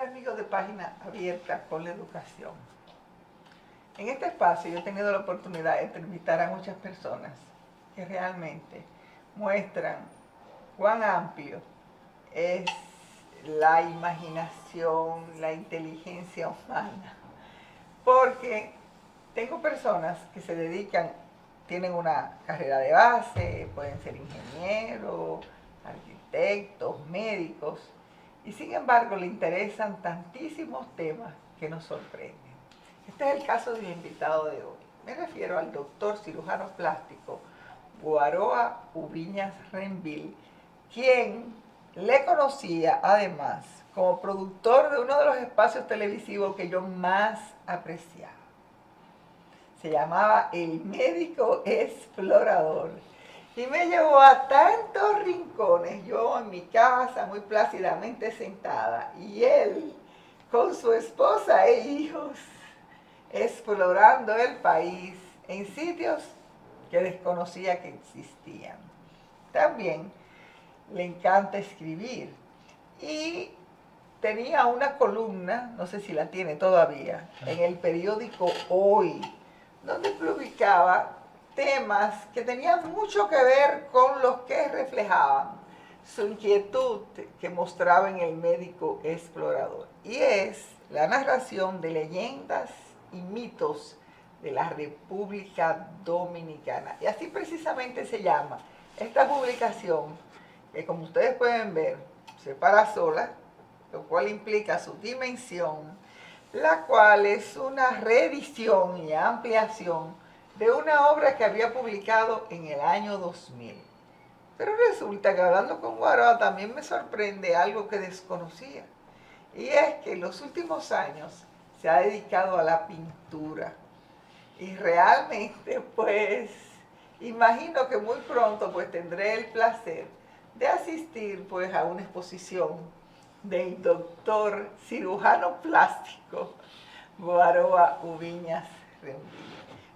Amigos de Página Abierta con la Educación. En este espacio yo he tenido la oportunidad de entrevistar a muchas personas que realmente muestran cuán amplio es la imaginación, la inteligencia humana. Porque tengo personas que se dedican, tienen una carrera de base, pueden ser ingenieros, arquitectos, médicos, y sin embargo le interesan tantísimos temas que nos sorprenden. Este es el caso de mi invitado de hoy. Me refiero al doctor cirujano plástico Guaroa Ubiñas Renvil, quien le conocía además como productor de uno de los espacios televisivos que yo más apreciaba. Se llamaba El Médico Explorador. Y me llevó a tantos rincones, yo en mi casa muy plácidamente sentada, y él con su esposa e hijos, explorando el país en sitios que desconocía que existían. También le encanta escribir y tenía una columna, no sé si la tiene todavía, en el periódico Hoy, donde publicaba temas que tenían mucho que ver con los que reflejaban su inquietud que mostraba en El Médico Explorador. Y es la narración de leyendas y mitos de la República Dominicana. Y así precisamente se llama esta publicación, que como ustedes pueden ver, se para sola, lo cual implica su dimensión, la cual es una reedición y ampliación de una obra que había publicado en el año 2000. Pero resulta que hablando con Guaroa también me sorprende algo que desconocía. Y es que en los últimos años se ha dedicado a la pintura. Y realmente pues imagino que muy pronto pues tendré el placer de asistir pues a una exposición del doctor cirujano plástico Guaroa Ubiñas Renvil.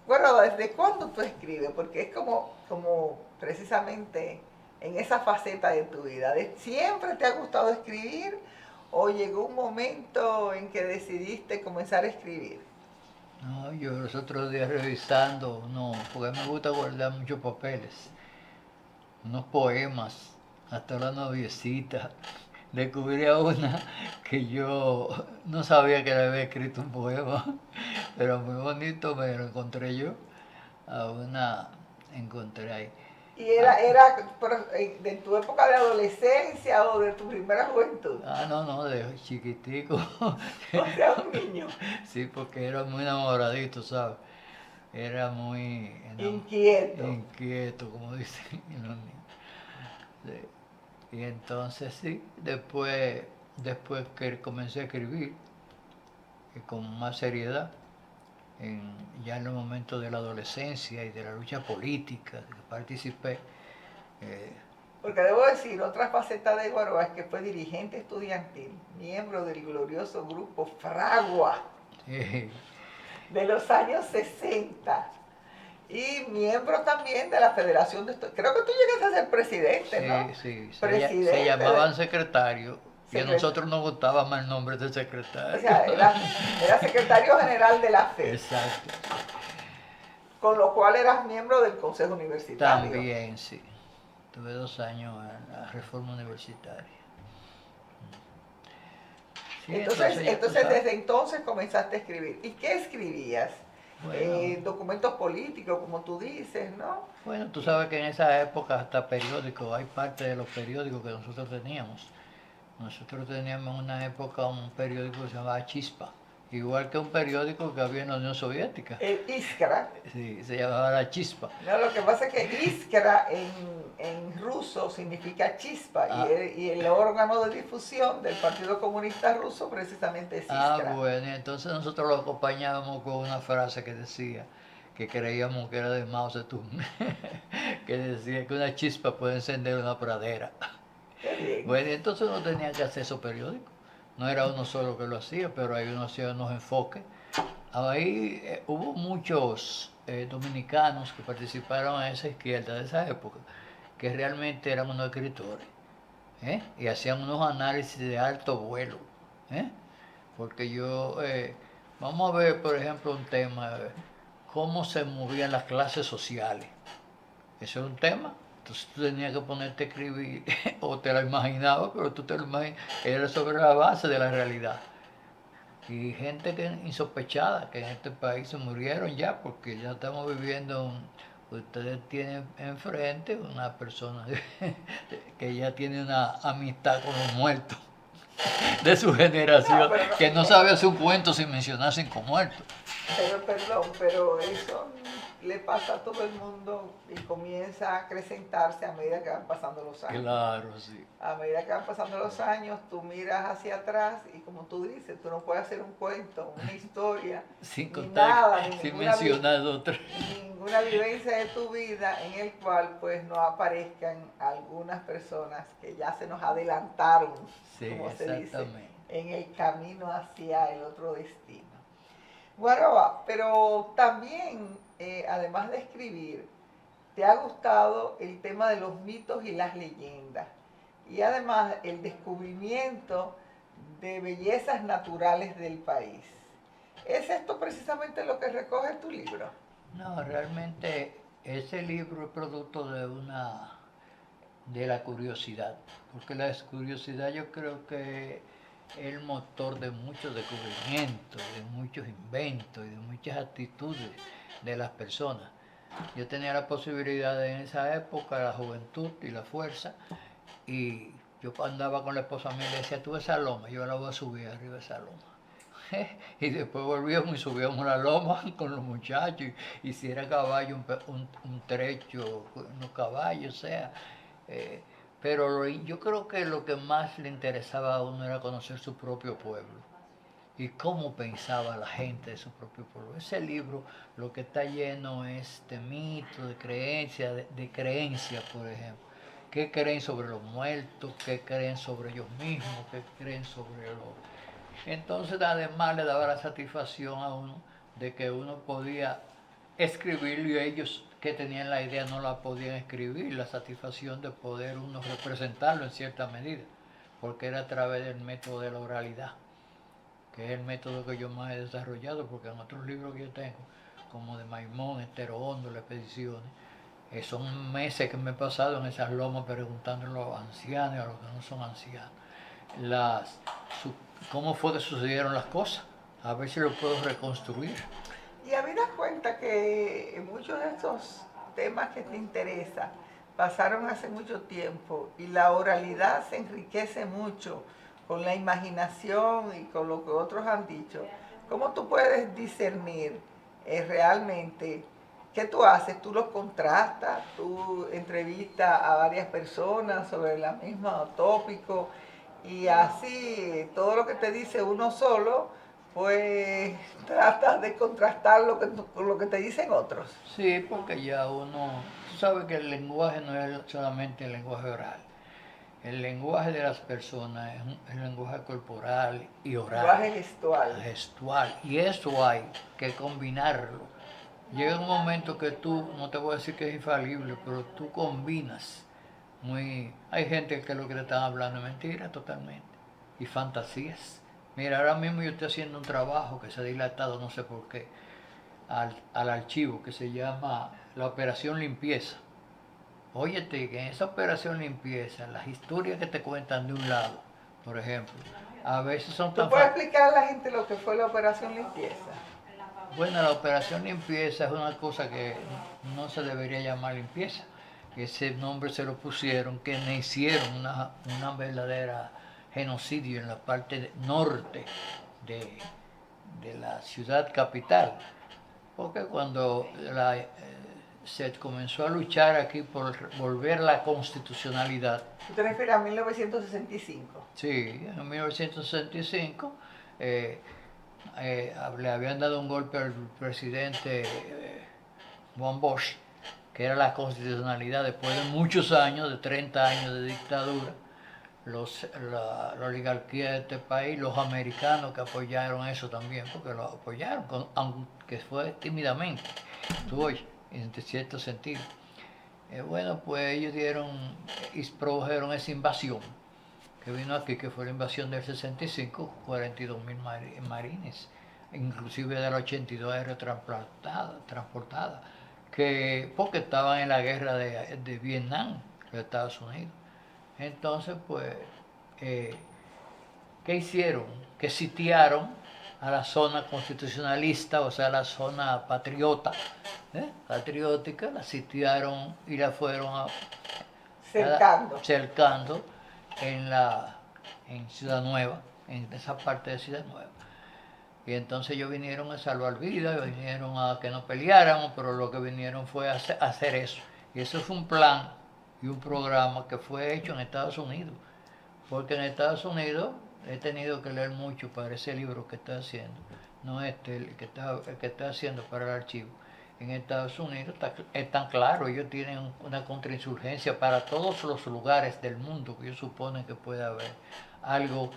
Guaroa, ¿desde cuándo tú escribes? Porque es como precisamente en esa faceta de tu vida. ¿Siempre te ha gustado escribir o llegó un momento en que decidiste comenzar a escribir? No, yo los otros días revisando, no, porque me gusta guardar muchos papeles, unos poemas, hasta la noviecita. Descubrí a una que yo no sabía que le había escrito un poema, pero muy bonito me lo encontré yo. A una encontré ahí. ¿Y era de tu época de adolescencia o de tu primera juventud? No, no, de chiquitico. O sea, un niño Sí, porque era muy enamoradito, ¿sabes? Era muy inquieto. inquieto, como dicen los niños. Sí. Y entonces sí, después que comencé a escribir con más seriedad, ya en los momentos de la adolescencia y de la lucha política que participé. eh, Porque debo decir, otra faceta de Guaroa es que fue dirigente estudiantil, miembro del glorioso grupo Fragua eh, de los años 60 y miembro también de la Federación de Estudiantes. Creo que tú llegaste a ser presidente, ¿no? sí, sí, se Presidente llamaban secretarios y a secretario, nosotros nos gustaba más el nombre de o secretario. sea, era secretario general de la FE, Exacto. con lo cual eras miembro del Consejo Universitario. También, sí. Tuve 2 años en la reforma universitaria. Sí, Entonces, ya tú entonces sabes. desde entonces comenzaste a escribir. ¿Y qué escribías? Bueno, Documentos políticos, como tú dices, ¿no? bueno, tú sabes que en esa época hasta periódicos, hay parte de los periódicos que nosotros teníamos. Nosotros teníamos en una época un periódico que se llamaba Chispa, igual que un periódico que había en la Unión Soviética. El Iskra. Sí, se llamaba La Chispa. No, lo que pasa es que Iskra en ruso significa chispa Ah, y el órgano de difusión del Partido Comunista Ruso precisamente es Iskra. bueno, y entonces nosotros lo acompañábamos con una frase que decía, que creíamos que era de Mao Zedong, que decía que una chispa puede encender una pradera. Qué bien. Bueno, y entonces uno tenía que hacer esos periódicos. No era uno solo que lo hacía, pero ahí uno hacía unos enfoques. Ahí hubo muchos dominicanos que participaron en esa izquierda de esa época, que realmente eran unos escritores, y hacían unos análisis de alto vuelo. ¿eh? porque vamos a ver, por ejemplo, un tema, cómo se movían las clases sociales. Eso es un tema. Entonces tú tenías que ponerte a escribir, o te lo imaginabas, pero tú te lo imaginas, era sobre la base de la realidad. Y gente que insospechada que en este país se murieron ya, porque ya estamos viviendo, ustedes tienen enfrente una persona que ya tiene una amistad con los muertos de su generación, que no sabe hacer un cuento sin mencionar 5 muertos. Pero perdón, pero eso le pasa a todo el mundo y comienza a acrecentarse a medida que van pasando los años. Claro, sí. A medida que van pasando los años, tú miras hacia atrás y como tú dices, tú no puedes hacer un cuento, una historia, Sin ni contar, nada, ni sin ninguna, mencionar otra. ninguna vivencia de tu vida en el cual pues no aparezcan algunas personas que ya se nos adelantaron, Sí, como se dice, exactamente. en el camino hacia el otro destino. Bueno, pero también, además de escribir, te ha gustado el tema de los mitos y las leyendas. Y además el descubrimiento de bellezas naturales del país. ¿Es esto precisamente lo que recoge tu libro? No, realmente ese libro es producto de la curiosidad, porque la curiosidad yo creo que es el motor de muchos descubrimientos, de muchos inventos y de muchas actitudes de las personas. Yo tenía la posibilidad en esa época, la juventud y la fuerza, y yo andaba con la esposa mía y le decía, tú esa loma, yo la voy a subir arriba de esa loma. Y después volvíamos y subíamos la loma con los muchachos, y si era caballo, un trecho, unos caballos, o sea. Pero yo creo que lo que más le interesaba a uno era conocer su propio pueblo y cómo pensaba la gente de su propio pueblo. Ese libro lo que está lleno es de mitos, de creencias, de creencias, por ejemplo. ¿Qué creen sobre los muertos? ¿Qué creen sobre ellos mismos? ¿Qué creen sobre los... Entonces además le daba la satisfacción a uno de que uno podía escribirlo y ellos que tenían la idea no la podían escribir, la satisfacción de poder uno representarlo en cierta medida, porque era a través del método de la oralidad, que es el método que yo más he desarrollado, porque en otros libros que yo tengo, como de Maimón, Estero Hondo, las expediciones, son meses que me he pasado en esas lomas preguntándole a los ancianos y a los que no son ancianos cómo fue que sucedieron las cosas, a ver si lo puedo reconstruir. Y habida cuenta que muchos de estos temas que te interesan pasaron hace mucho tiempo y la oralidad se enriquece mucho con la imaginación y con lo que otros han dicho, ¿cómo tú puedes discernir realmente qué tú haces? ¿Tú los contrastas? ¿Tú entrevistas a varias personas sobre el mismo tópico? Y así todo lo que te dice uno solo, pues tratas de contrastarlo con lo que te dicen otros. Sí, porque ya tú sabes que el lenguaje no es solamente el lenguaje oral. El lenguaje de las personas es el lenguaje corporal y oral. Lenguaje gestual. Gestual. Y eso hay que combinarlo. Llega un momento que tú, no te voy a decir que es infalible, pero tú combinas. Hay gente que lo que te están hablando es mentira totalmente. Y fantasías. Mira, ahora mismo yo estoy haciendo un trabajo que se ha dilatado, no sé por qué, al archivo que se llama la Operación Limpieza. Óyete, que en esa Operación Limpieza, las historias que te cuentan de un lado, por ejemplo, a veces son tan... ¿Tú puedes explicar a la gente lo que fue la Operación Limpieza? Bueno, la Operación Limpieza es una cosa que no se debería llamar limpieza. Ese nombre se lo pusieron, que ne hicieron una verdadera genocidio en la parte norte de la ciudad capital. Porque cuando se comenzó a luchar aquí por volver la constitucionalidad. ¿Tú te refieres a 1965? Sí, en 1965 le habían dado un golpe al presidente Juan Bosch, que era la constitucionalidad después de muchos años, de 30 años de dictadura. La oligarquía de este país, los americanos que apoyaron eso también, porque lo apoyaron, aunque fue tímidamente, en cierto sentido. Bueno, pues ellos produjeron esa invasión que vino aquí, que fue la invasión del 65, 42.000 marines, inclusive del 82 transportada, que, porque estaban en la guerra de Vietnam, de Estados Unidos. Entonces, pues, ¿qué hicieron? Que sitiaron a la zona constitucionalista, o sea, la zona patriótica, la sitiaron y la fueron cercando en Ciudad Nueva, en esa parte de Ciudad Nueva. Y entonces ellos vinieron a salvar vidas, vinieron a que no peleáramos, pero lo que vinieron fue a hacer eso. Y eso fue un plan y un programa que fue hecho en Estados Unidos. Porque en Estados Unidos he tenido que leer mucho para ese libro que estoy haciendo, no el que estoy haciendo para el archivo. En Estados Unidos es tan claro, ellos tienen una contrainsurgencia para todos los lugares del mundo que ellos suponen que puede haber algo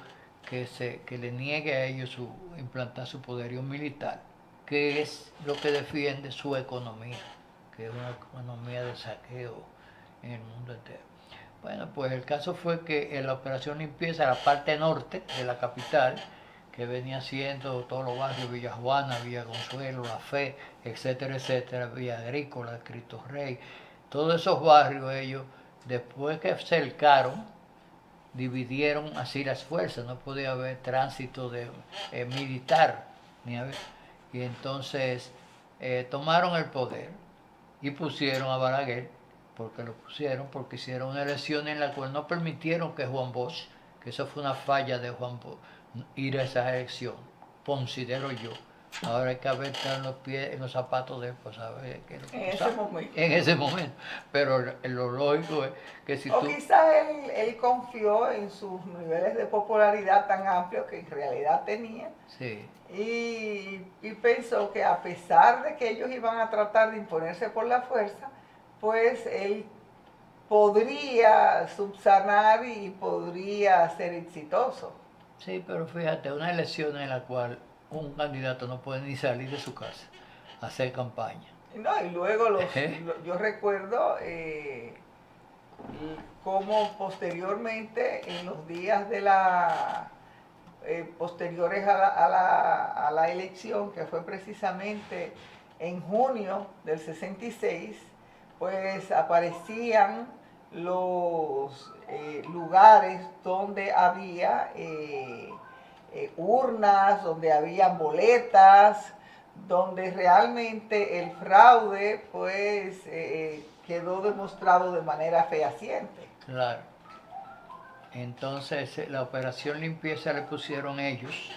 que le niegue a ellos implantar su poderío militar, que es lo que defiende su economía, que es una economía de saqueo en el mundo entero. Bueno, pues el caso fue que en la operación limpieza, la parte norte de la capital, que venía siendo todos los barrios, Villa Juana, Villa Consuelo, La Fe, etcétera, Villa Agrícola, Cristo Rey, todos esos barrios ellos, después que cercaron, dividieron así las fuerzas, no podía haber tránsito militar, y entonces tomaron el poder y pusieron a Balaguer, porque hicieron una elección en la cual no permitieron que Juan Bosch, que eso fue una falla de Juan Bosch, ir a esa elección, considero yo. Ahora hay que ver en los zapatos de él para saber qué es lo que en ese momento. Pero lo lógico es que si tú... quizás él confió en sus niveles de popularidad tan amplios que en realidad tenía. Sí. Y pensó que a pesar de que ellos iban a tratar de imponerse por la fuerza, pues él podría subsanar y podría ser exitoso. Sí, pero fíjate, una elección en la cual un candidato no puede ni salir de su casa a hacer campaña. No, y luego yo recuerdo cómo posteriormente, en los días de posteriores a la elección, que fue precisamente en junio del 66, pues aparecían los lugares donde había urnas, donde habían boletas, donde realmente el fraude pues quedó demostrado de manera fehaciente. Claro. Entonces la operación limpieza le pusieron ellos,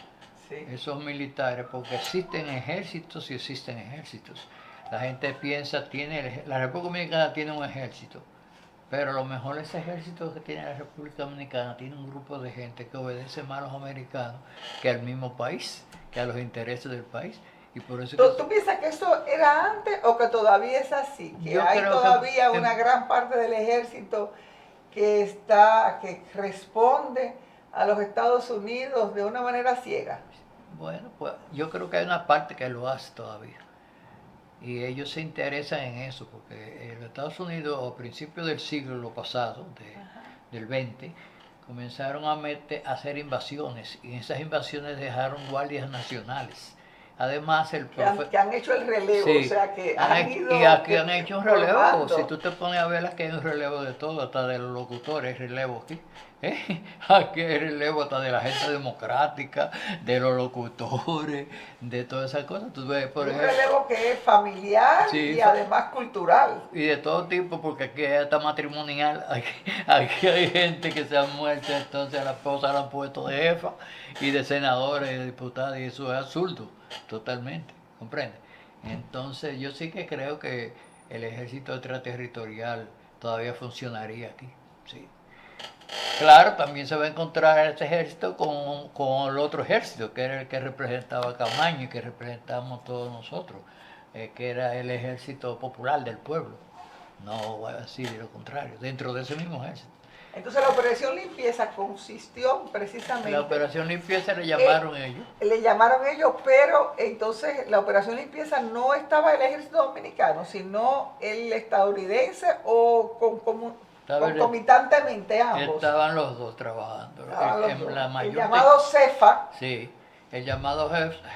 sí, esos militares, porque existen ejércitos y existen ejércitos. La gente piensa, la República Dominicana tiene un ejército, pero a lo mejor ese ejército que tiene la República Dominicana tiene un grupo de gente que obedece más a los americanos que al mismo país, que a los intereses del país. Y por eso ¿Tú piensas que eso era antes o que todavía es así? Que hay todavía una gran parte del ejército que responde a los Estados Unidos de una manera ciega. Bueno, pues yo creo que hay una parte que lo hace todavía. Y ellos se interesan en eso, porque en los Estados Unidos, a principios del siglo pasado, del 20, comenzaron a hacer invasiones, y en esas invasiones dejaron guardias nacionales. Además, que han hecho el relevo, sí, o sea que y aquí han hecho un relevo. Si tú te pones a ver, aquí hay un relevo de todo, hasta de los locutores, hay relevo aquí. Aquí hay relevo hasta de la gente democrática, de los locutores, de todas esas cosas. Tú ves, por ejemplo, relevo que es familiar, sí, y además cultural. Y de todo tipo, porque aquí hay hasta matrimonial. Aquí hay gente que se ha muerto, entonces a la esposa la han puesto de jefa, y de senadores, y de diputados, y eso es absurdo. Totalmente, ¿comprende? Entonces yo sí que creo que el ejército extraterritorial todavía funcionaría aquí, sí. Claro, también se va a encontrar este ejército con el otro ejército, que era el que representaba a Camaño y que representamos todos nosotros, que era el ejército popular del pueblo. No voy a decir lo contrario, dentro de ese mismo ejército. Entonces la operación limpieza consistió precisamente... La operación limpieza le llamaron ellos. Le llamaron ellos, pero entonces la operación limpieza no estaba el ejército dominicano, sino el estadounidense o concomitantemente ambos. Estaban los dos trabajando. El llamado CEFA. Sí, el llamado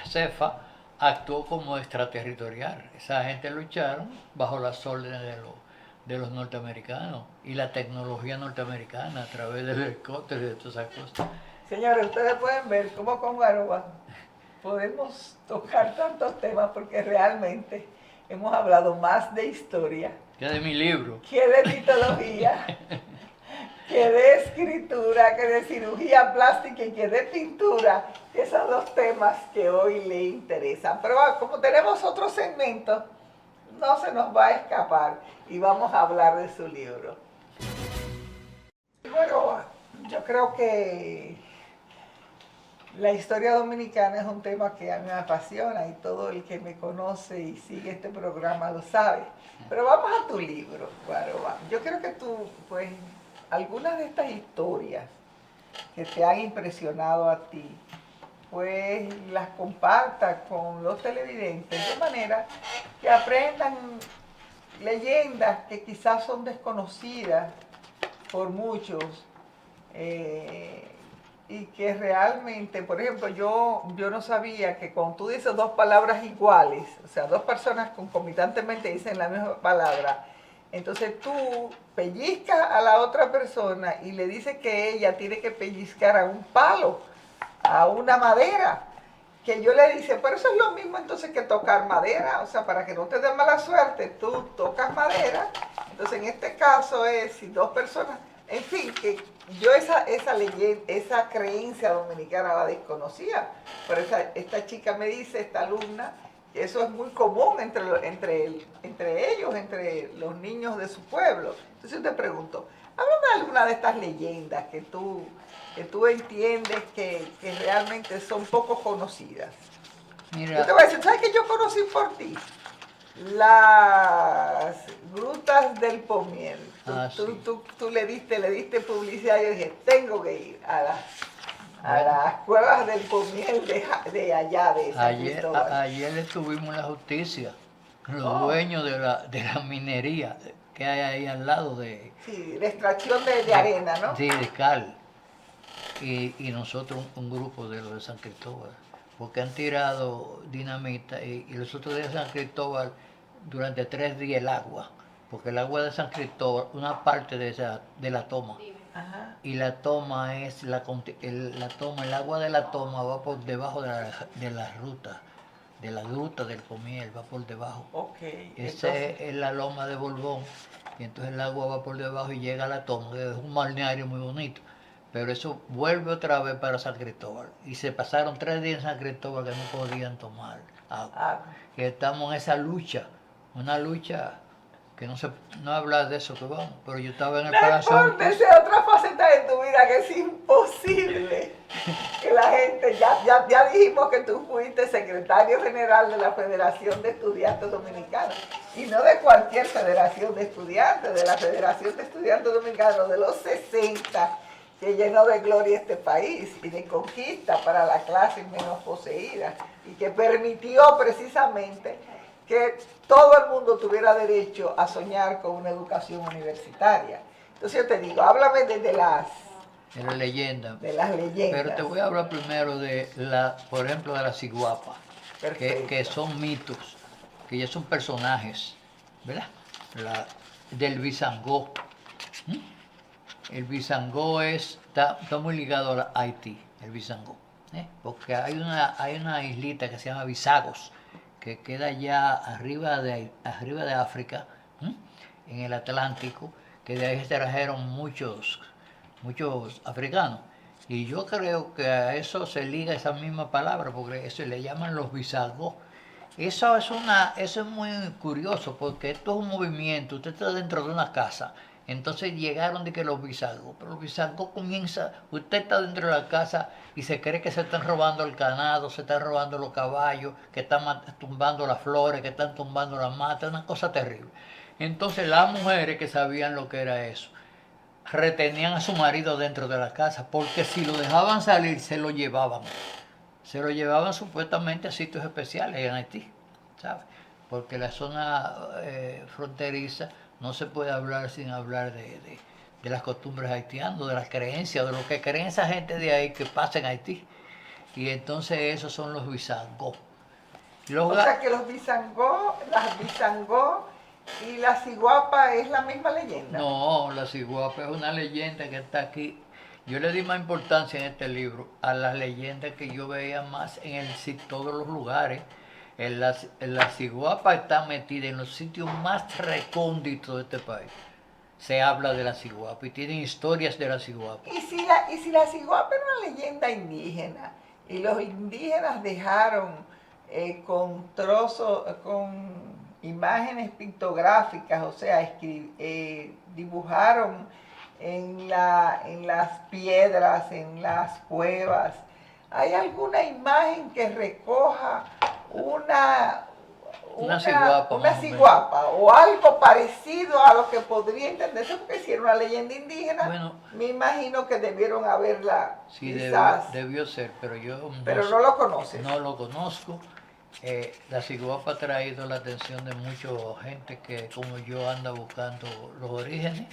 CEFA actuó como extraterritorial. Esa gente lucharon bajo las órdenes de los norteamericanos y la tecnología norteamericana a través del helicóptero y de todas esas cosas. Señores, ustedes pueden ver cómo con Guaroa podemos tocar tantos temas porque realmente hemos hablado más de historia Que de mi libro. que de mitología, que de escritura, que de cirugía plástica y que de pintura, que son los temas que hoy le interesan. Pero como tenemos otro segmento, no se nos va a escapar y vamos a hablar de su libro. Bueno, yo creo que la historia dominicana es un tema que a mí me apasiona y todo el que me conoce y sigue este programa lo sabe. Pero vamos a tu libro, Guaroa. Yo creo que tú, pues, algunas de estas historias que te han impresionado a ti, pues las compartas con los televidentes de manera que aprendan leyendas que quizás son desconocidas por muchos y que realmente, por ejemplo, yo no sabía que cuando tú dices dos palabras iguales, o sea, dos personas concomitantemente dicen la misma palabra, entonces tú pellizcas a la otra persona y le dices que ella tiene que pellizcar a un palo, a una madera, que yo le dice, pero eso es lo mismo entonces que tocar madera, o sea, para que no te dé mala suerte, tú tocas madera, entonces en este caso es si dos personas, en fin, que yo esa leyenda, esa creencia dominicana la desconocía, pero esta chica me dice, esta alumna, que eso es muy común entre ellos, entre los niños de su pueblo. Entonces yo te pregunto, háblame de alguna de estas leyendas que tú entiendes que realmente son poco conocidas. Mira, yo te voy a decir, ¿sabes qué yo conocí por ti? Las grutas del Pomiel. Tú le diste publicidad y yo dije, tengo que ir a las cuevas del Pomiel de allá, de San Cristóbal. Ayer estuvimos en la justicia, los dueños de la minería que hay ahí al lado de... Sí, de extracción de arena, ¿no? Sí, de cal. Y nosotros, un grupo de los de San Cristóbal, porque han tirado dinamita y los otros de San Cristóbal durante 3 días el agua, porque el agua de San Cristóbal, una parte de la toma, ajá, y la toma es el agua de la toma va por debajo de la ruta, de la gruta del Pomiel, va por debajo. Okay, esa es la loma de Borbón, y entonces el agua va por debajo y llega a la toma, que es un balneario muy bonito. Pero eso vuelve otra vez para San Cristóbal. Y se pasaron 3 días en San Cristóbal que no podían tomar agua. Que estamos en esa lucha, una lucha que no hablar de eso que vamos, pero yo estaba en el Palacio. No importa, esa es otra faceta de tu vida que es imposible que la gente, ya dijimos que tú fuiste secretario general de la Federación de Estudiantes Dominicanos, y no de cualquier federación de estudiantes, de la Federación de Estudiantes Dominicanos de los 60, que llenó de gloria este país y de conquista para la clase menos poseída y que permitió precisamente que todo el mundo tuviera derecho a soñar con una educación universitaria. Entonces yo te digo, háblame de las leyendas. De las leyendas. Pero te voy a hablar primero por ejemplo, de la ciguapa, que son mitos, que ya son personajes, ¿verdad? Del Bisangó. El Bisangó está muy ligado a Haití, el Bisangó, porque hay una islita que se llama Bisagos, que queda allá arriba de África, en el Atlántico, que de ahí se trajeron muchos africanos. Y yo creo que a eso se liga esa misma palabra, porque eso le llaman los Bisagos. Eso es muy curioso, porque esto es un movimiento, usted está dentro de una casa. Entonces llegaron de que los Bisagos, pero los Bisagos usted está dentro de la casa y se cree que se están robando el ganado, se están robando los caballos, que están tumbando las flores, que están tumbando las matas, una cosa terrible. Entonces las mujeres que sabían lo que era eso, retenían a su marido dentro de la casa, porque si lo dejaban salir se lo llevaban. Se lo llevaban supuestamente a sitios especiales en Haití, ¿sabes? Porque la zona fronteriza no se puede hablar sin hablar de las costumbres haitianas, de las creencias, de lo que creen esa gente de ahí que pasa en Haití. Y entonces esos son los bisangó. O sea que los bisangó, las bisangó y la ciguapa es la misma leyenda. No, la ciguapa es una leyenda que está aquí. Yo le di más importancia en este libro a las leyendas que yo veía más en todos los lugares. La ciguapa está metida en los sitios más recónditos de este país. Se habla de la ciguapa y tienen historias de la ciguapa. ¿Y si la ciguapa era una leyenda indígena y los indígenas dejaron con trozos, con imágenes pictográficas, o sea, dibujaron en las piedras, en las cuevas? ¿Hay alguna imagen que recoja una ciguapa o algo parecido a lo que podría entenderse? Porque si era una leyenda indígena, bueno, me imagino que debieron haberla, sí, quizás. Debió ser, pero yo no lo conoces. No lo conozco. La ciguapa ha traído la atención de mucha gente que, como yo, anda buscando los orígenes.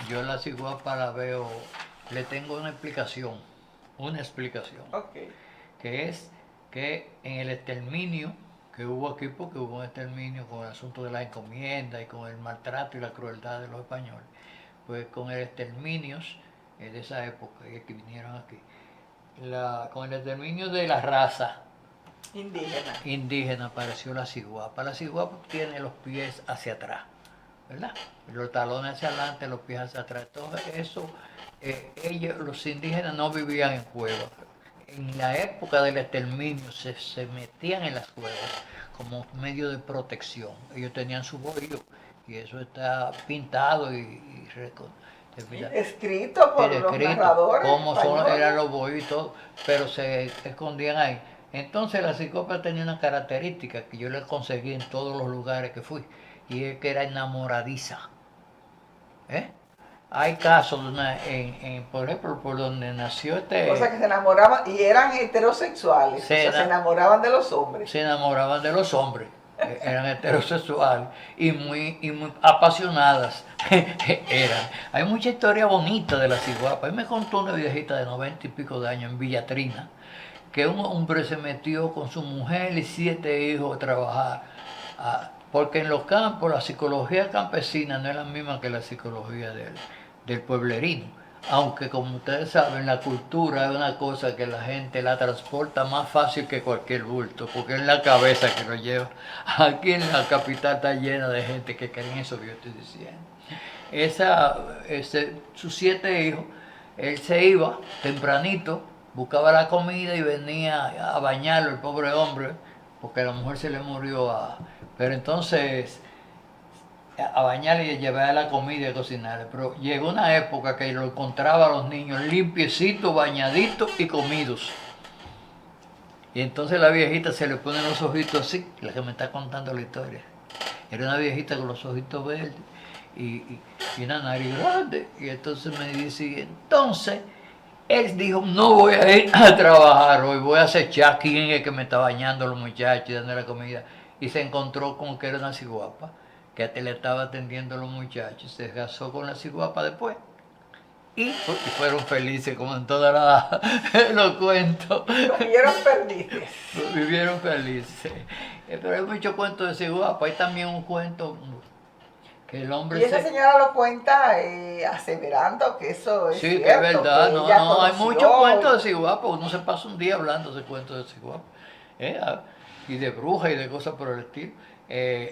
Yo la ciguapa la veo, le tengo una explicación, Okay. Que es que en el exterminio que hubo aquí, porque hubo un exterminio con el asunto de las encomiendas y con el maltrato y la crueldad de los españoles, pues con el exterminio de esa época, que vinieron aquí, con el exterminio de la raza indígena apareció la ciguapa. La ciguapa tiene los pies hacia atrás, ¿verdad? Los talones hacia adelante, los pies hacia atrás. Entonces eso, los indígenas no vivían en cuevas. En la época del exterminio se metían en las cuevas como medio de protección. Ellos tenían su bohío y eso está pintado y escrito por los narradores cómo eran los bohitos, pero se escondían ahí. Entonces la ciguapa tenía una característica que yo le conseguí en todos los lugares que fui, y es que era enamoradiza. Hay casos, por ejemplo, por donde nació O sea, que se enamoraban y eran heterosexuales, se enamoraban de los hombres. Se enamoraban de los hombres, eran heterosexuales y muy apasionadas eran. Hay mucha historia bonita de la ciguapa. Me contó una viejita de 90 y pico de años en Villatrina, que un hombre se metió con su mujer y 7 hijos a trabajar. Porque en los campos la psicología campesina no es la misma que la psicología del pueblerino. Aunque, como ustedes saben, la cultura es una cosa que la gente la transporta más fácil que cualquier bulto, porque es la cabeza que lo lleva. Aquí en la capital está llena de gente que cree en eso que yo estoy diciendo. Sus 7 hijos, él se iba tempranito, buscaba la comida y venía a bañarlo, el pobre hombre, porque la mujer se le murió. Pero entonces, a bañarle y llevar la comida y a cocinarle. Pero llegó una época que lo encontraba a los niños limpiecitos, bañaditos y comidos. Y entonces la viejita se le ponen los ojitos así, la que me está contando la historia. Era una viejita con los ojitos verdes y una nariz grande. Y entonces me dice, entonces él dijo, no voy a ir a trabajar hoy, voy a acechar quién es que me está bañando los muchachos y dando la comida. Y se encontró con que era una ciguapa, que le estaba atendiendo a los muchachos. Se casó con la ciguapa después. Y fueron felices, como en todos los cuentos. Vivieron felices. Pero hay muchos cuentos de ciguapa. Hay también un cuento que el hombre... Y esa señora lo cuenta aseverando que eso es cierto. Sí, que es verdad. No, hay muchos cuentos de ciguapa. Uno se pasa un día hablando de cuentos de ciguapa. Y de brujas y de cosas por el estilo.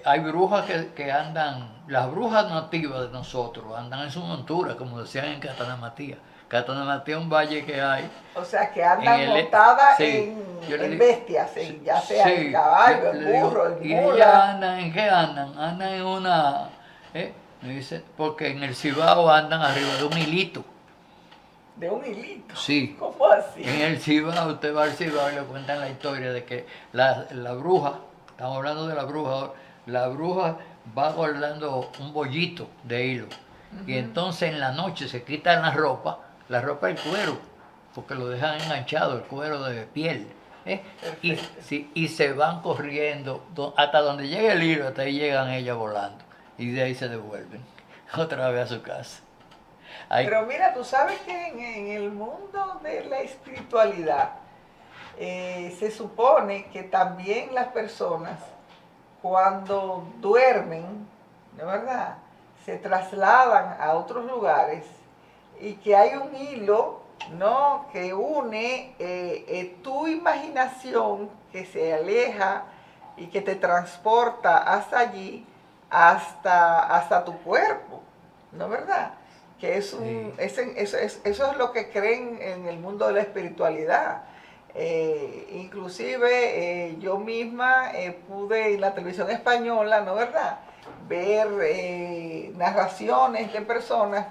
Hay brujas que andan, las brujas nativas de nosotros, andan en su montura, como decían en Catanamatía. Catanamatía es un valle que hay. O sea, que andan montadas en bestias, ya sea el caballo, el burro, el mula. ¿Y ellas andan en qué andan? Andan en una... me dice, porque en el Cibao andan arriba de un hilito. ¿De un hilito? Sí. ¿Cómo así? En el Cibao, usted va al Cibao y le cuentan la historia de que la bruja, estamos hablando de la bruja va guardando un bollito de hilo. Y entonces en la noche se quitan la ropa es cuero, porque lo dejan enganchado, el cuero de piel. Y se van corriendo hasta donde llega el hilo, hasta ahí llegan ellas volando. Y de ahí se devuelven otra vez a su casa. Pero mira, tú sabes que en el mundo de la espiritualidad se supone que también las personas cuando duermen, ¿no es verdad? Se trasladan a otros lugares y que hay un hilo, ¿no? Que une tu imaginación que se aleja y que te transporta hasta allí, hasta tu cuerpo, ¿no es verdad? Que es un, Sí. eso es lo que creen en el mundo de la espiritualidad. Inclusive yo misma pude en la televisión española, ¿no verdad?, ver narraciones de personas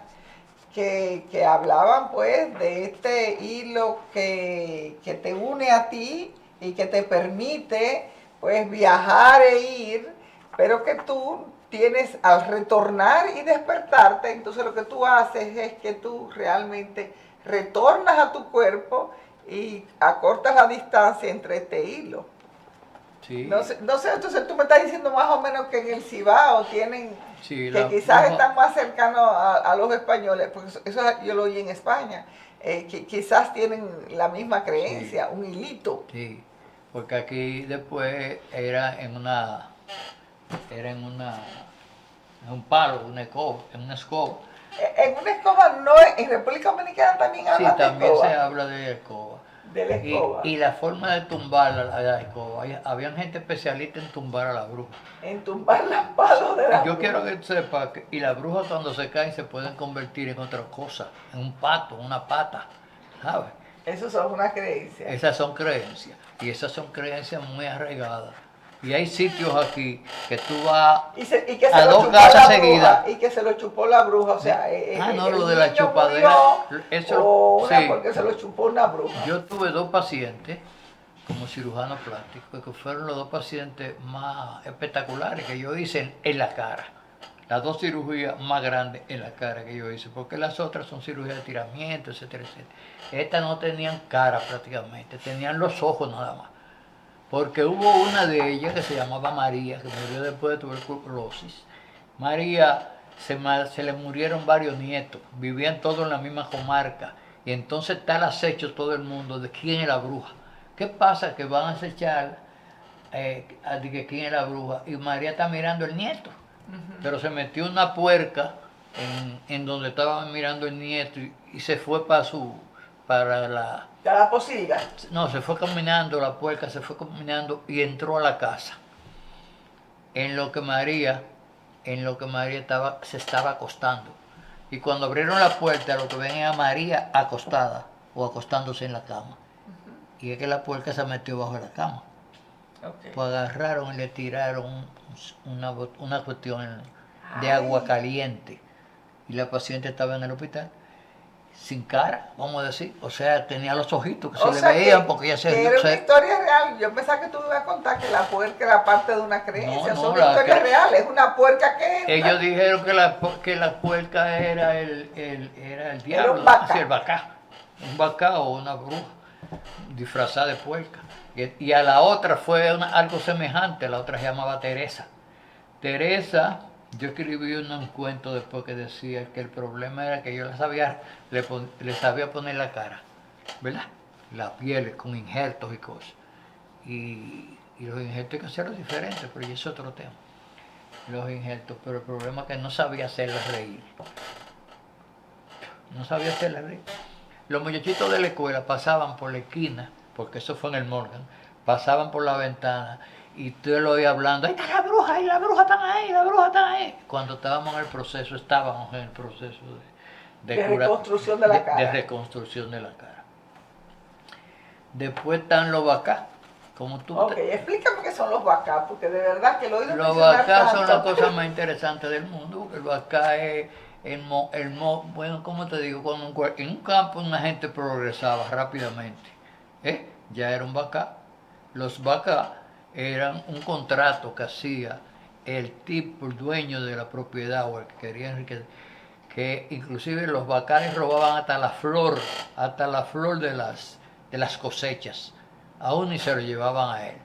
que hablaban pues de este hilo que te une a ti y que te permite pues viajar e ir, pero que tú tienes al retornar y despertarte, entonces lo que tú haces es que tú realmente retornas a tu cuerpo y acortas la distancia entre este hilo. No Sí, sé, no sé, entonces tú me estás diciendo más o menos que en el Cibao tienen, sí, que la quizás bruja, están más cercanos a los españoles, porque eso yo lo oí en España, que quizás tienen la misma sí, creencia, un hilito. sí, porque aquí después en un palo, una escoba, en una escoba. En una escoba, no, en República Dominicana también Sí, hablan de también se escoba, habla de escoba. de la escoba, Y la forma de tumbar la escoba, había gente especialista en tumbar a la bruja. en tumbar los palos de Y la yo quiero bruja. que sepa que y las brujas cuando se caen se pueden convertir en otra cosa, en un pato, una pata, ¿sabes? Eso son una creencia. Esas son creencias y esas son creencias muy arraigadas. Y hay sitios aquí que tú vas Y que se a lo dos chupó casas la bruja, seguidas. y que se lo chupó la bruja, o sea, No, el lo de la niño chupadera, murió eso o una sí. porque se lo chupó una bruja. Yo tuve dos pacientes como cirujano plástico que fueron los dos pacientes más espectaculares que yo hice en la cara. Las dos cirugías más grandes en la cara que yo hice, porque las otras son cirugías de tiramiento, etcétera, etcétera. Estas no tenían cara prácticamente, tenían los ojos nada más. Porque hubo una de ellas que se llamaba María, que murió después de tuberculosis. María se le murieron varios nietos, vivían todos en la misma comarca, y entonces está el acecho todo el mundo de quién es la bruja. ¿Qué pasa? Que van a acechar de quién es la bruja, y María está mirando el nieto, pero se metió una puerca en donde estaba mirando el nieto y se fue para la, Ya la posilga. no, se fue caminando, la puerca se fue caminando y entró a la casa. En lo que María, se estaba acostando. Y cuando abrieron la puerta, lo que ven es a María acostada o acostándose en la cama. Y es que la puerca se metió bajo la cama. Okay. Pues agarraron y le tiraron una cuestión de Ay, agua caliente. Y la paciente estaba en el hospital sin cara, vamos a decir. O sea, tenía los ojitos que o se le sea veían porque ella que era una se. historia real. Yo pensaba que tú me ibas a contar que la puerca era parte de una No, creencia. no, Son historias reales. Es una puerca que entra. ellos dijeron que la puerca era el Era un diablo, así vaca. el bacá. Un bacá o una bruja disfrazada de puerca. Y a la otra fue algo semejante, la otra se llamaba Teresa. Teresa, yo escribí un cuento después que decía que el problema era que yo le sabía poner la cara, ¿verdad? La piel con injertos y cosas. Y los injertos hay que hacerlos diferentes, pero ya es otro tema. Los injertos, pero el problema es que no sabía hacerla reír. No sabía hacerla reír. Los muchachitos de la escuela pasaban por la esquina, porque eso fue en el Morgan, pasaban por la ventana y tú lo oías hablando, ahí está la bruja, ahí la bruja están ahí, la bruja están ahí. Cuando estábamos en el proceso, estábamos en el proceso De reconstrucción de la cara. de reconstrucción de la cara. Después están los vacás, como tú. Ok, explícame qué son los vacás, porque de verdad que lo he oído Los mencionar vacás son las tanto. cosas más interesantes del mundo, porque el vacá es bueno, ¿cómo te digo? Cuando en un campo una gente progresaba rápidamente, ya era un vacá. Los vacá eran un contrato que hacía el tipo, el dueño de la propiedad o el que quería enriquecer, que inclusive los vacales robaban hasta la flor de las cosechas, aún y se lo llevaban a él.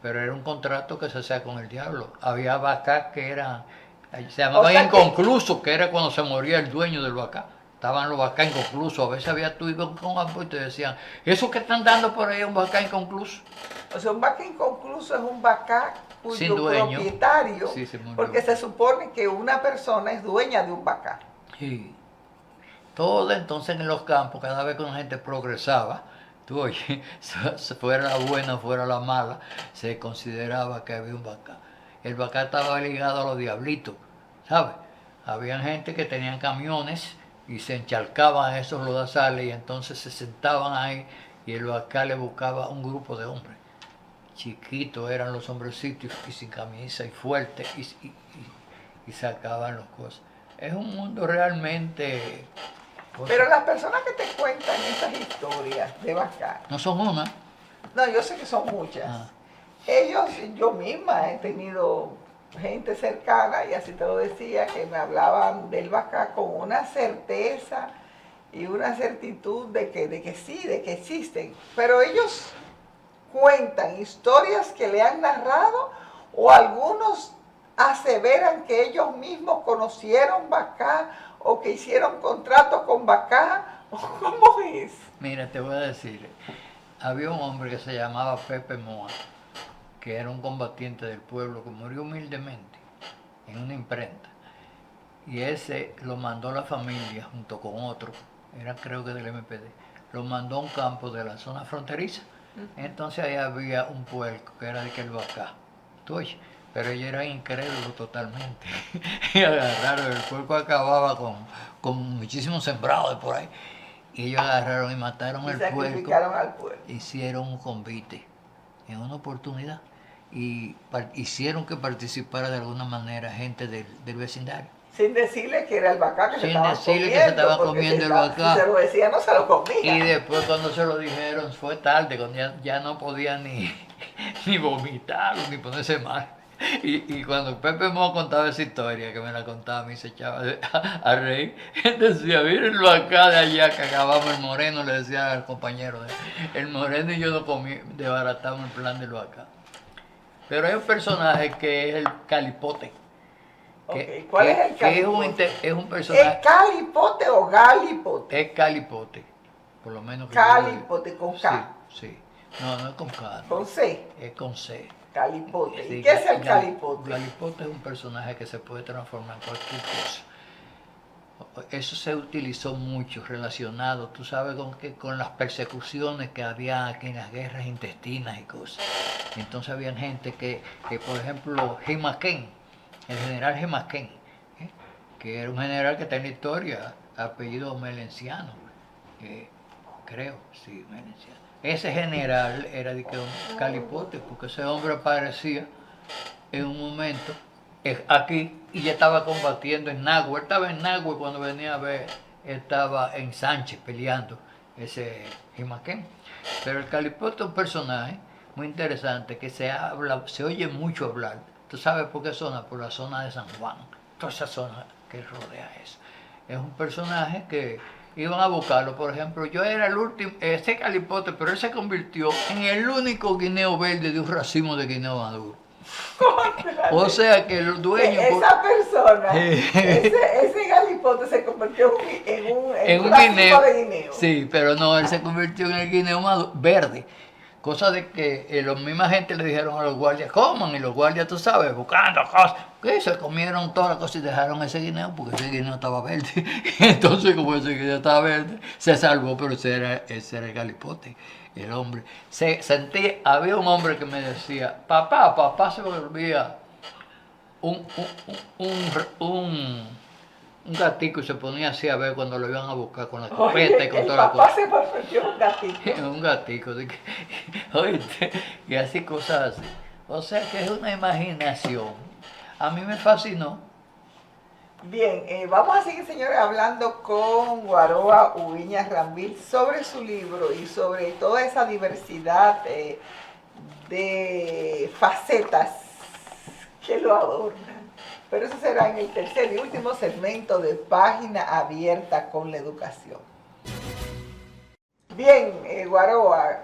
Pero era un contrato que se hacía con el diablo. Había vacas que eran, se llamaban O sea que, inconclusos, que era cuando se moría el dueño del vaca. estaban los vacas inconclusos. A veces había tú ibas con un campo y te decían, ¿eso que están dando por ahí es un vaca inconcluso? O sea, un vaca inconcluso es un vaca Sin cuyo dueño. propietario, Sí, se murió. porque se supone que una persona es dueña de un vaca. Sí. Todo entonces en los campos, cada vez que una gente progresaba, tú oye, fuera la buena, fuera la mala, se consideraba que había un vaca. El vaca estaba ligado a los diablitos, ¿sabes? Había gente que tenían camiones y se encharcaban esos lodazales y entonces se sentaban ahí y el vaca le buscaba un grupo de hombres. Chiquitos eran los hombrecitos y sin camisa y fuertes y sacaban las cosas. Es un mundo realmente... Pero las personas que te cuentan esas historias de vaca, No son una. no, yo sé que son muchas. Ah. Ellos, yo misma he tenido gente cercana, y así te lo decía, que me hablaban del vaca con una certeza y una certitud de que sí, de que existen. Pero ellos cuentan historias que le han narrado, o algunos aseveran que ellos mismos conocieron vaca o que hicieron contratos con vaca. ¿Cómo es? Mira, te voy a decir, había un hombre que se llamaba Pepe Moa, que era un combatiente del pueblo que murió humildemente en una imprenta. Y ese lo mandó la familia junto con otro, era creo que del MPD, lo mandó a un campo de la zona fronteriza. Entonces ahí había un puerco que era de que el vaca, tú oyes, pero ellos eran incrédulos totalmente. Y agarraron, el puerco acababa con muchísimos sembrados de por ahí. Y ellos agarraron y mataron Y el puerco. sacrificaron al puerco. Hicieron un convite en una oportunidad y hicieron que participara de alguna manera gente del vecindario. Sin decirle que era el vaca que se Sin estaba decirle comiendo, que se estaba porque comiendo el si vaca. se lo decía, no se lo comía. Y después cuando se lo dijeron fue tarde, cuando ya no podía ni vomitar ni ponerse mal. Y cuando Pepe Mo contaba esa historia, que me la contaba a mí, se echaba a reír. Decía, mírenlo acá de allá que acabamos el moreno, le decía al compañero. El moreno y yo no comí, desbaratamos el plan del vaca. Pero hay un personaje que es el Calipote. Okay. ¿Cuál es el calipote? Es un personaje. ¿Es calipote o galipote? Es Calipote, por lo menos. Calipote con K. Sí, sí. No, no es con K. Con C. Es con C. Calipote. Sí, ¿Y qué es el calipote? Calipote es un personaje que se puede transformar en cualquier cosa. Eso se utilizó mucho relacionado, tú sabes, con las persecuciones que había aquí en las guerras intestinas y cosas. Entonces había gente que por ejemplo, Jimaquén, el general Jimaquén, que era un general que está en la historia, apellido Melenciano, creo, sí, Melenciano. Ese general era de que un Calipote, porque ese hombre aparecía en un momento aquí y ya estaba combatiendo en Nagua. Él estaba en Nagua cuando venía a ver, estaba en Sánchez peleando, ese Jimaquén. Pero el Calipote es un personaje muy interesante que se oye mucho hablar. ¿Tú sabes por qué zona? Por la zona de San Juan, toda esa zona que rodea eso. Es un personaje que iban a buscarlo. Por ejemplo, yo era el último, ese Calipote, pero él se convirtió en el único guineo verde de un racimo de guineo maduro. O sea que el dueño... Esa persona, ese galipote se convirtió en un guineo de guineo. Sí, pero no, él se convirtió en el guineo maduro, verde. Cosa de que la misma gente le dijeron a los guardias, coman, y los guardias, tú sabes, buscando cosas, que se comieron todas las cosas y dejaron ese guineo, porque ese guineo estaba verde. Entonces, como ese guineo estaba verde, se salvó, pero ese era el Galipote, el hombre. Había un hombre que me decía, papá se volvía un gatico y se ponía así a ver cuando lo iban a buscar con la escopeta y con toda la cosa. El papá se volvió un gatito. Un gatico, oíste, y así cosas así. O sea que es una imaginación. A mí me fascinó. Bien, vamos a seguir, señores, hablando con Guaroa Ubiñas Rambil sobre su libro y sobre toda esa diversidad de facetas que lo adornan. Pero eso será en el tercer y último segmento de Página Abierta con la Educación. Bien, Guaroa,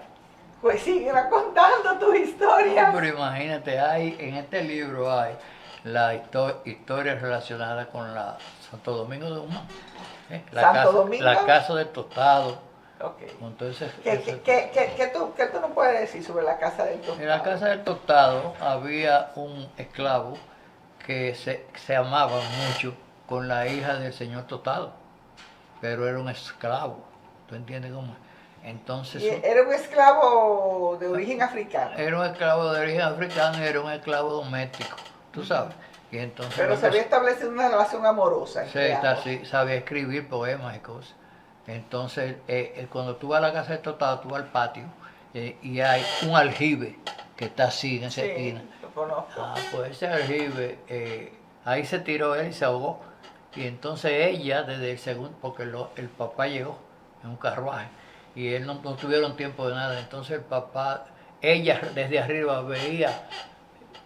pues sigue contando tus historias. Pero imagínate, en este libro hay la historia relacionada con la Santo Domingo de Guzmán. Santo Domingo. La casa del Tostado. Ok. Entonces, ¿Qué tú no puedes decir sobre la casa del Tostado? en la casa del Tostado había un esclavo que se amaba mucho con la hija del señor Tostado, pero era un esclavo. ¿Tú entiendes cómo es? Entonces, Y era un esclavo de origen africano. era un esclavo de origen africano y era un esclavo doméstico, tú sabes. Y entonces, Pero se había establecido una relación amorosa entre ambos. sí, sabía escribir poemas y cosas. Entonces, cuando tú vas a la casa del Tostado, tú vas al patio y hay un aljibe que está así en esa esquina. Lo conozco. Ah, pues ese aljibe, ahí se tiró él y se ahogó. Y entonces ella, desde el segundo, porque el papá llegó en un carruaje y él no tuvieron tiempo de nada. Entonces el papá, ella desde arriba veía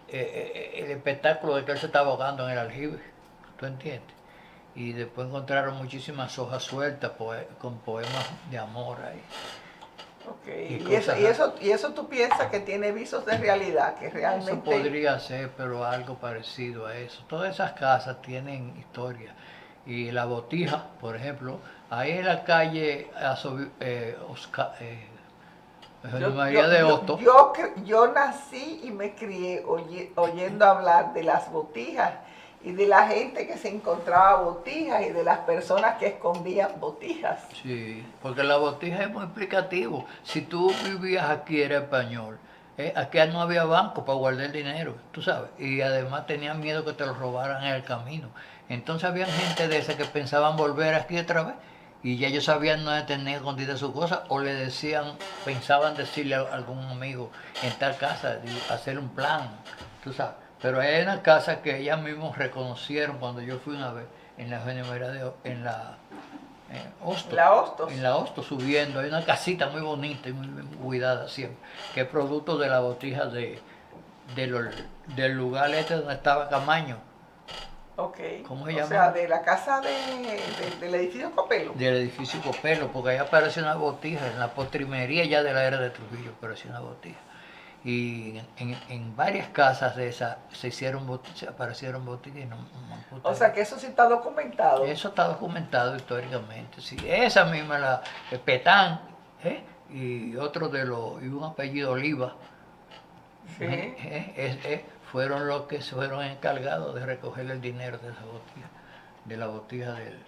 el espectáculo de que él se estaba ahogando en el aljibe. ¿Tú entiendes? Y después encontraron muchísimas hojas sueltas con poemas de amor ahí. Ok, Y y eso tú piensas que tiene visos de realidad, que realmente... Eso podría ser, pero algo parecido a eso. Todas esas casas tienen historia. Y la Botija, por ejemplo, ahí en la calle María de Hostos. Yo nací y me crié oyendo hablar de las botijas y de la gente que se encontraba botijas y de las personas que escondían botijas. Sí, porque la Botija es muy explicativo. Si tú vivías aquí, era español. Aquí no había banco para guardar el dinero, tú sabes. Y además tenían miedo que te lo robaran en el camino. Entonces había gente de esa que pensaban volver aquí otra vez. Y ya ellos sabían dónde tener escondidas sus cosas. O le decían, pensaban decirle a algún amigo en tal casa, hacer un plan, tú sabes. Pero hay una casa que ellas mismos reconocieron cuando yo fui una vez en la en la Hostos. La Hostos. En la Hostos subiendo, hay una casita muy bonita y muy bien cuidada siempre, que es producto de la botija del lugar este donde estaba Camaño. Ok. ¿Cómo se o llama? sea, de la casa del edificio Copelo. Del edificio Copelo, porque ahí apareció una botija, en la postrimería ya de la era de Trujillo apareció una botija. Y en varias casas de esas aparecieron botijas y no O sea que eso sí está documentado. Eso está documentado históricamente, sí. Esa misma, Petán, y otro y un apellido Oliva, Sí. fueron los que se fueron encargados de recoger el dinero de esa botija, de la botija del...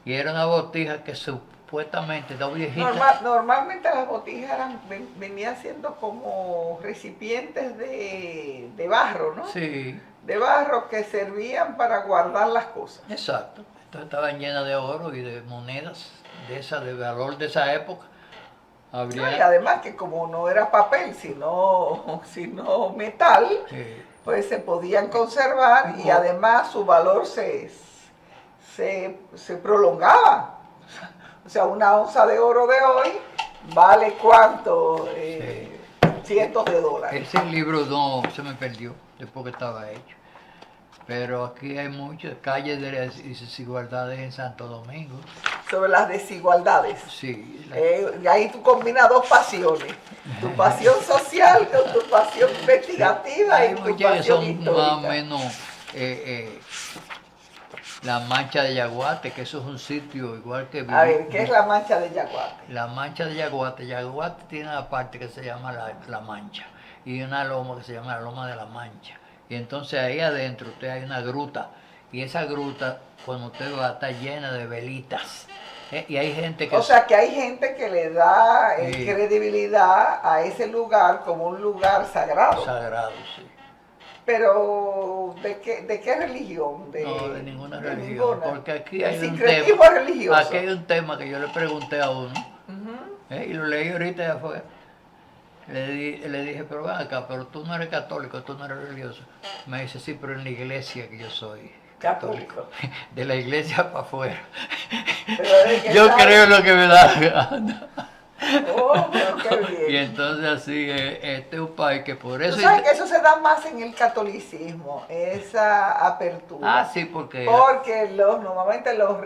Y era una botija que supuestamente, la viejita... Normalmente las botijas venían siendo como recipientes de barro, ¿no? Sí. De barro que servían para guardar las cosas. Exacto. Entonces estaban llenas de oro y de monedas de valor de esa época. Y además que como no era papel, sino metal, Sí. pues se podían conservar y además su valor se prolongaba. O sea, una onza de oro de hoy vale ¿cuánto? Cientos de dólares. Ese libro no se me perdió después que estaba hecho. Pero aquí hay muchas calles de desigualdades en Santo Domingo. Sobre las desigualdades. Sí. Ahí tú combinas dos pasiones. Tu pasión social con tu pasión investigativa y tu pasión histórica. Más o menos la Mancha de Yaguate, que eso es un sitio igual que... A ver, ¿qué es la Mancha de Yaguate? La Mancha de Yaguate. Yaguate tiene una parte que se llama la Mancha y una loma que se llama la Loma de la Mancha. Y entonces ahí adentro usted hay una gruta y esa gruta cuando usted va está llena de velitas. Y hay gente que... O sea que hay gente que le da credibilidad a ese lugar como un lugar sagrado. Sagrado, sí. Pero, ¿de qué religión? No, de ninguna religión. Porque aquí hay un sincretismo tema. religioso. Aquí hay un tema que yo le pregunté a uno. Y lo leí ahorita ya fue. Le dije, pero ven acá, pero tú no eres católico, tú no eres religioso. Me dice, sí, pero en la iglesia que yo soy católico. De la iglesia para afuera. Yo creo lo que me da gana. Oh, pero qué bien. Y entonces así, este es un país que por eso... Tú sabes que eso se da más en el catolicismo, esa apertura. Ah, sí, porque... Porque normalmente los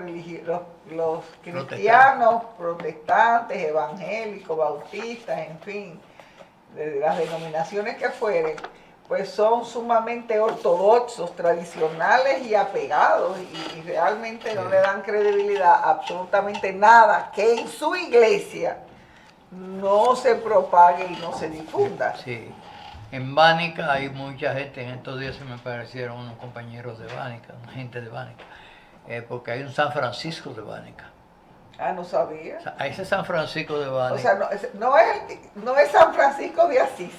cristianos, protestantes, evangélicos, bautistas, en fin, de las denominaciones que fueren, pues son sumamente ortodoxos, tradicionales y apegados y realmente no le dan credibilidad a absolutamente nada que en su iglesia no se propague y no se difunda. Sí. En Bánica hay mucha gente, en estos días se me parecieron unos compañeros de Bánica, una gente de Bánica, porque hay un San Francisco de Bánica. Ah, no sabía. O sea, a ese San Francisco de Bánica. O sea, no es San Francisco de Asís.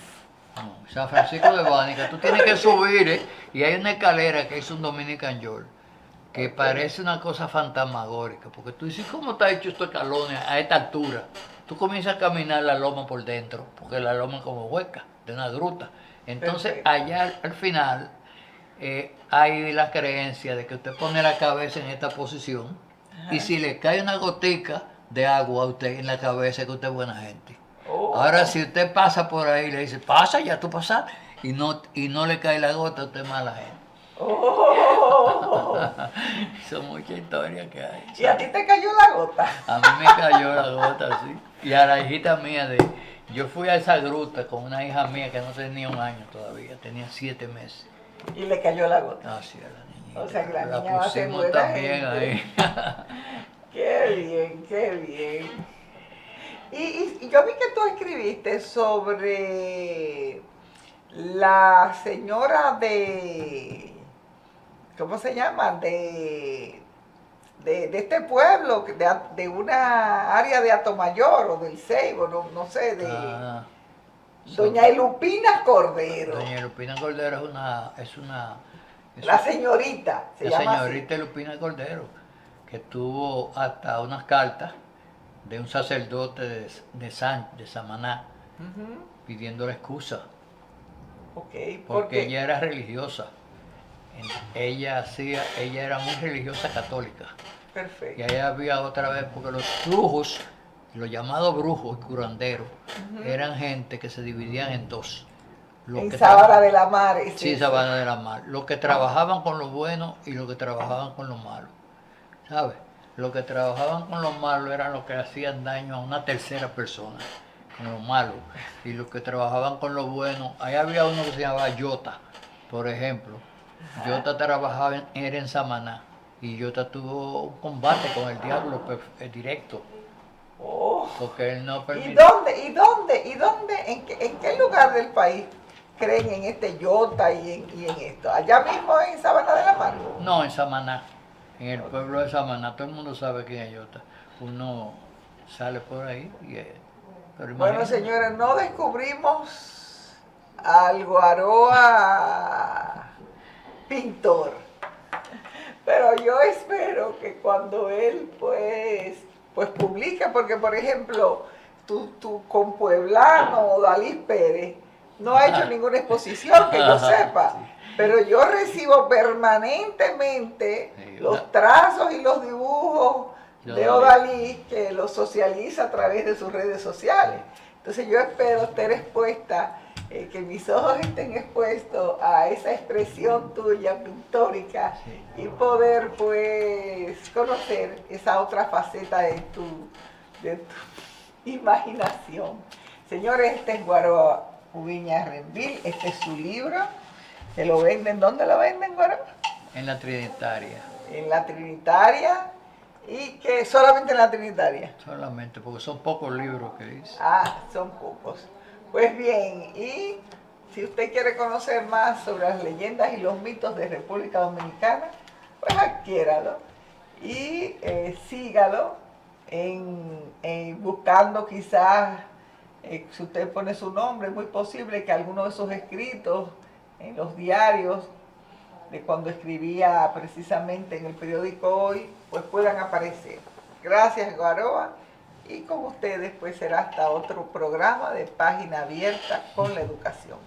No, San Francisco de Bánica, tú tienes que subir, y hay una escalera que es un Dominican York, que parece una cosa fantasmagórica, porque tú dices, ¿cómo está hecho estos escalones a esta altura? Tú comienzas a caminar la loma por dentro, porque la loma es como hueca, de una gruta. Entonces, Perfecto. allá al final hay la creencia de que usted pone la cabeza en esta posición, y si le cae una gotica de agua a usted en la cabeza, que usted es buena gente. Oh. Ahora, si usted pasa por ahí y le dice, pasa, ya tú pasas, y no le cae la gota, usted es mala gente. Oh. Son muchas historias que hay. ¿Y a ti te cayó la gota? A mí me cayó la gota, sí. Y a la hijita mía, yo fui a esa gruta con una hija mía que no tenía un año todavía, tenía 7 meses. Y le cayó la gota. Así a la niñita. O sea que la La niña va a ser pusimos buena también gente. ahí. Qué bien, qué bien. Y yo vi que tú escribiste sobre la señora de, ¿cómo se llama? De este pueblo, de una área de Atomayor o del Ceibo, no sé, de Ah, Doña Elupina Cordero. Doña Lupina Cordero es La señorita, se la llama señorita Lupina Cordero, que tuvo hasta unas cartas de un sacerdote de Samaná así. Ujú. pidiéndole excusa, Ok, porque ella era religiosa. Ella era muy religiosa católica. perfecto. Y ahí había otra vez, porque los brujos, los llamados brujos y curanderos, eran gente que se dividían en dos. Los En que Sabana de la Mar. Sí, Sabana de la Mar. Los que trabajaban con lo bueno y los que trabajaban con lo malo. ¿Sabes? Los que trabajaban con lo malo eran los que hacían daño a una tercera persona, con lo malo. Y los que trabajaban con lo bueno, ahí había uno que se llamaba Yota, por ejemplo. Yota trabajaba era en Samaná. Y Yota tuvo un combate con el diablo directo. Oh. Porque él no ¿Y permitió. dónde, en qué lugar del país creen en este Yota y en esto? ¿Allá mismo en Sabana de la Mar? No, en Samaná. En el pueblo de Samaná. Todo el mundo sabe quién es Yota. Uno sale por ahí y pero Bueno, imagínate. señores, no descubrimos al Guaroa pintor, pero yo espero que cuando él pues publique, porque por ejemplo, tu compueblano Dalí Pérez no ha hecho ninguna exposición que yo sepa, pero yo recibo permanentemente Sí, los trazos y los dibujos de Odalí que los socializa a través de sus redes sociales. Entonces yo espero estar expuesta, que mis ojos estén expuestos a esa expresión tuya pictórica y poder pues conocer esa otra faceta de tu imaginación. Señores, este es Guaroa Ubiña Renvil, este es su libro. ¿Se lo venden? ¿Dónde lo venden, Guaroa? En la Trinitaria. En la Trinitaria. ¿Y que solamente en la Trinitaria? Solamente, porque son pocos libros que hice. Ah, son pocos. Pues bien, y si usted quiere conocer más sobre las leyendas y los mitos de República Dominicana, pues adquiéralo y sígalo buscando quizás, si usted pone su nombre, es muy posible que alguno de sus escritos en los diarios de cuando escribía precisamente en el periódico Hoy, pues puedan aparecer. Gracias, Guaroa, y con ustedes pues será hasta otro programa de Página Abierta con la Educación.